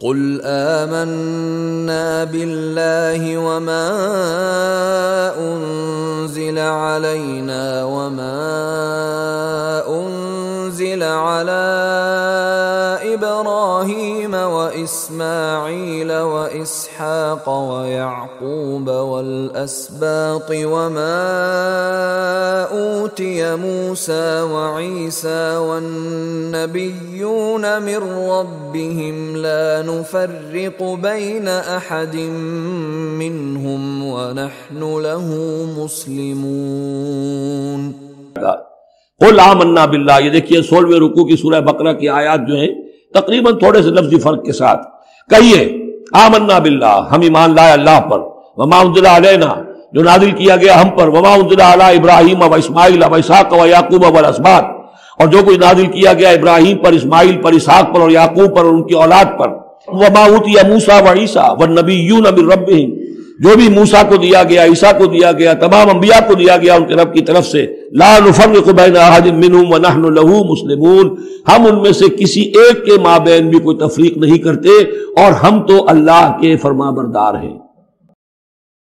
قل آمنا بالله وما أنزل علينا وما أنزل على إبراهيم وإسماعيل وإسحاق ويعقوب والأسباط وما أوتي موسى وعيسى والنبيون من ربهم لا نفرق بين أحد منهم ونحن له مسلمون۔ قل آمنا باللہ، یہ دیکھیے 16ویں رکوع کی سورہ بقرہ کی آیات جو ہیں تقریباً تھوڑے سے لفظی فرق کے ساتھ کہیے آمنا باللہ، ہم ایمان لائے اللہ پر، وما انزل علینا، جو نازل کیا گیا ہم پر، وما انزل علی ابراہیم و اسماعیل و اسحاق و یعقوب والاسباط، اور جو کچھ نازل کیا گیا ابراہیم پر، اسماعیل پر، اسحاق پر اور یعقوب پر اور ان کی اولاد پر، وما اوتی موسیٰ و عیسیٰ والنبیون من ربہم، جو بھی موسیٰ کو دیا گیا، عیسیٰ کو دیا گیا، تمام انبیاء کو دیا گیا ان کے رب کی طرف سے، لا نفرق بین احد منہم ونحن له مسلمون، ہم ان میں سے کسی ایک کے مابین بھی کوئی تفریق نہیں کرتے اور ہم تو اللہ کے فرما بردار ہیں۔